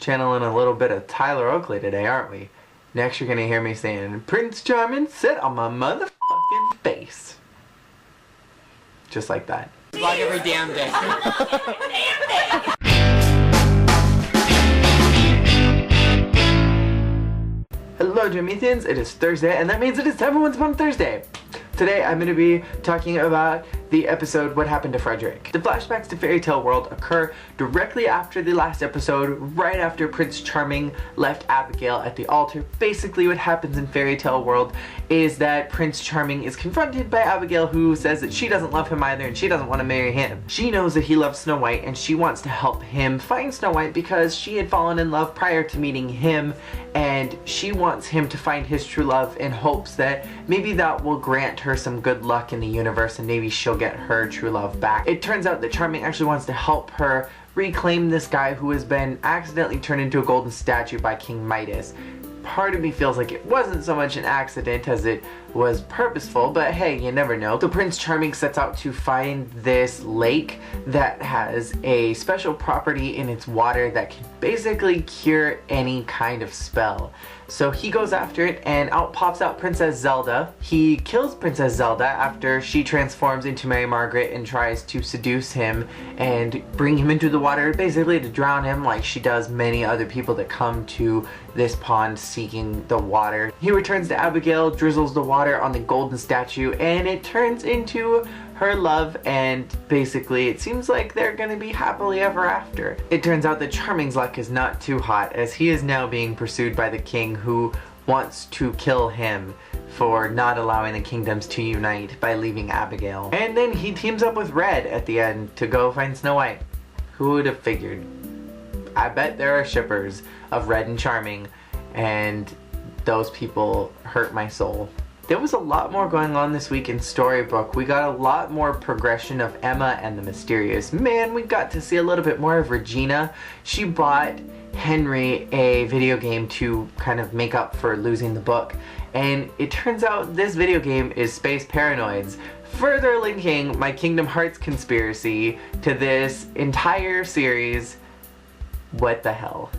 channeling a little bit of Tyler Oakley today, aren't we? Next you're gonna hear me saying, Prince Charming, sit on my motherfucking face. Just like that. Vlog every damn day. Hello Jamaians, it is Thursday, and that means it is time for Once Upon a Thursday. Today I'm going to be talking about the episode What Happened to Frederick. The flashbacks to Fairy Tale World occur directly after the last episode, right after Prince Charming left Abigail at the altar. Basically what happens in Fairy Tale World is that Prince Charming is confronted by Abigail, who says that she doesn't love him either and she doesn't want to marry him. She knows that he loves Snow White and she wants to help him find Snow White because she had fallen in love prior to meeting him, and she wants him to find his true love in hopes that maybe that will grant her some good luck in the universe and maybe she'll get her true love back. It turns out that Charming actually wants to help her reclaim this guy who has been accidentally turned into a golden statue by King Midas. Part of me feels like it wasn't so much an accident as it was purposeful, but hey, you never know. So Prince Charming sets out to find this lake that has a special property in its water that can basically cure any kind of spell. So he goes after it, and out pops out Princess Zelda. He kills Princess Zelda after she transforms into Mary Margaret and tries to seduce him and bring him into the water, basically to drown him like she does many other people that come to this pond seeking the water. He returns to Abigail, drizzles the water on the golden statue, and it turns into her love, and basically it seems like they're gonna be happily ever after. It turns out that Charming's luck is not too hot, as he is now being pursued by the king, who wants to kill him for not allowing the kingdoms to unite by leaving Abigail. And then he teams up with Red at the end to go find Snow White. Who would have figured? I bet there are shippers of Red and Charming, and those people hurt my soul. There was a lot more going on this week in Storybook. We got a lot more progression of Emma and the Mysterious Man. We got to see a little bit more of Regina. She bought Henry a video game to kind of make up for losing the book. And it turns out this video game is Space Paranoids, further linking my Kingdom Hearts conspiracy to this entire series. What the hell?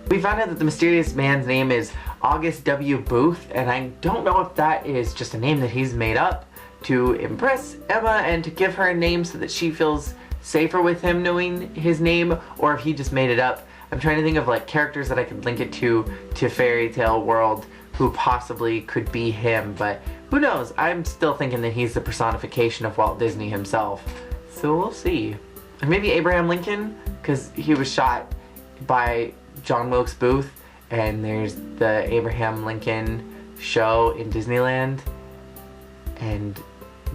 We found out that the Mysterious Man's name is August W. Booth, and I don't know if that is just a name that he's made up to impress Emma and to give her a name so that she feels safer with him knowing his name, or if he just made it up. I'm trying to think of like characters that I could link it to Fairy Tale World who possibly could be him, but who knows? I'm still thinking that he's the personification of Walt Disney himself. So we'll see. And maybe Abraham Lincoln, because he was shot by John Wilkes Booth, and there's the Abraham Lincoln show in Disneyland, and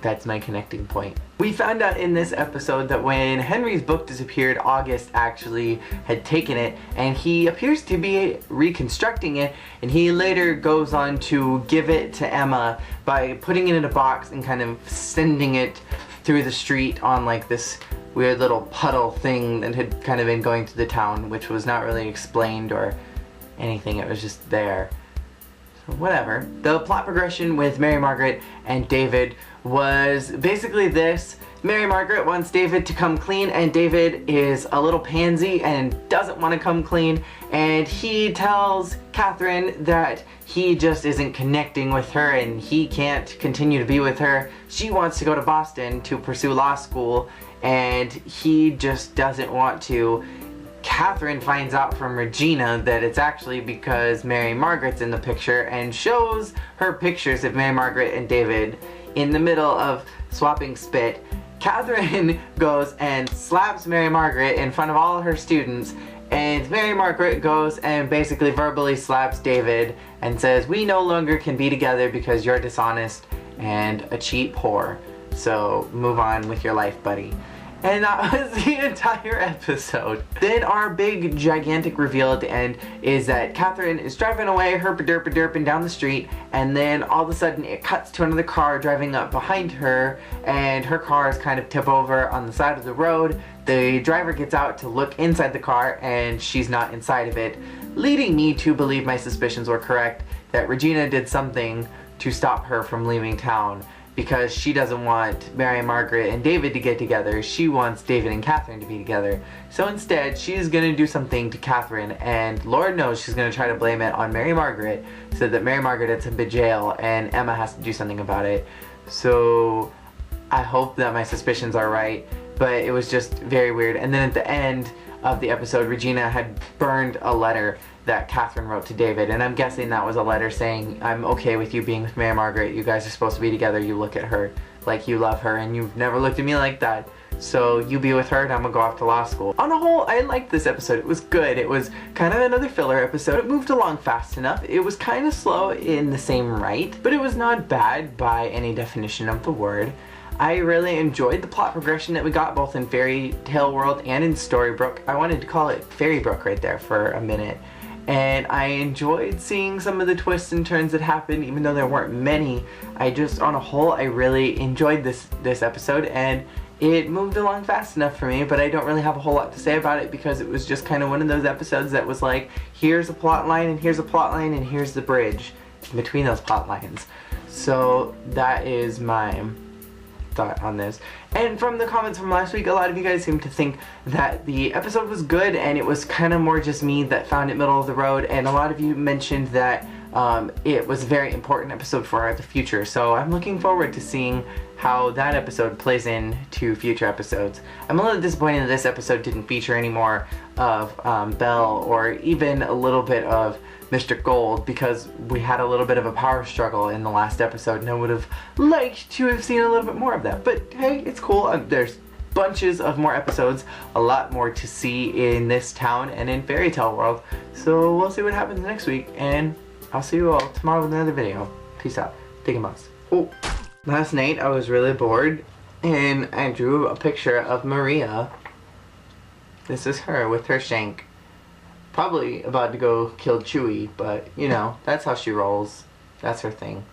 that's my connecting point. We found out in this episode that when Henry's book disappeared, August actually had taken it, and he appears to be reconstructing it, and he later goes on to give it to Emma by putting it in a box and kind of sending it through the street on like this weird little puddle thing that had kind of been going through the town, which was not really explained or anything, it was just there. So whatever. The plot progression with Mary Margaret and David was basically this. Mary Margaret wants David to come clean, and David is a little pansy and doesn't want to come clean, and he tells Catherine that he just isn't connecting with her and he can't continue to be with her. She wants to go to Boston to pursue law school, and he just doesn't want to. Catherine finds out from Regina that it's actually because Mary Margaret's in the picture and shows her pictures of Mary Margaret and David in the middle of swapping spit. Catherine goes and slaps Mary Margaret in front of all her students, and Mary Margaret goes and basically verbally slaps David and says, we no longer can be together because you're dishonest and a cheap whore. So move on with your life, buddy. And that was the entire episode. Then our big gigantic reveal at the end is that Catherine is driving away herpa-derpa-derping down the street, and then all of a sudden it cuts to another car driving up behind her, and her car is kind of tip over on the side of the road. The driver gets out to look inside the car, and she's not inside of it, leading me to believe my suspicions were correct, that Regina did something to stop her from leaving town. because she doesn't want Mary and Margaret and David to get together. She wants David and Catherine to be together. So instead, she's going to do something to Catherine, and Lord knows she's going to try to blame it on Mary Margaret, so that Mary Margaret ends up in jail and Emma has to do something about it. So I hope that my suspicions are right, but it was just very weird. And then at the end of the episode, Regina had burned a letter that Catherine wrote to David, and I'm guessing that was a letter saying, I'm okay with you being with Mary Margaret, you guys are supposed to be together, you look at her like you love her, and you've never looked at me like that, so you be with her and I'm gonna go off to law school. On a whole, I liked this episode. It was good. It was kind of another filler episode. It moved along fast enough. It was kind of slow in the same right, but it was not bad by any definition of the word. I really enjoyed the plot progression that we got both in Fairy Tale World and in Storybrooke. I wanted to call it Fairybrook right there for a minute. And I enjoyed seeing some of the twists and turns that happened, even though there weren't many. I just, on a whole, I really enjoyed this episode, and it moved along fast enough for me, but I don't really have a whole lot to say about it because it was just kind of one of those episodes that was like, here's a plot line, and here's a plot line, and here's the bridge in between those plot lines. So that is my thought on this. And from the comments from last week, a lot of you guys seem to think that the episode was good and it was kind of more just me that found it middle of the road, and a lot of you mentioned that it was a very important episode for the future, so I'm looking forward to seeing how that episode plays into future episodes. I'm a little disappointed that this episode didn't feature any more of Belle or even a little bit of Mr. Gold, because we had a little bit of a power struggle in the last episode and I would have liked to have seen a little bit more of that. But hey, it's cool. There's bunches of more episodes, a lot more to see in this town and in Fairy Tale World. So we'll see what happens next week, and I'll see you all tomorrow with another video. Peace out. Take a mouse. Oh, last night I was really bored and I drew a picture of Maria. This is her with her shank. Probably about to go kill Chewie, but you know, that's how she rolls. That's her thing.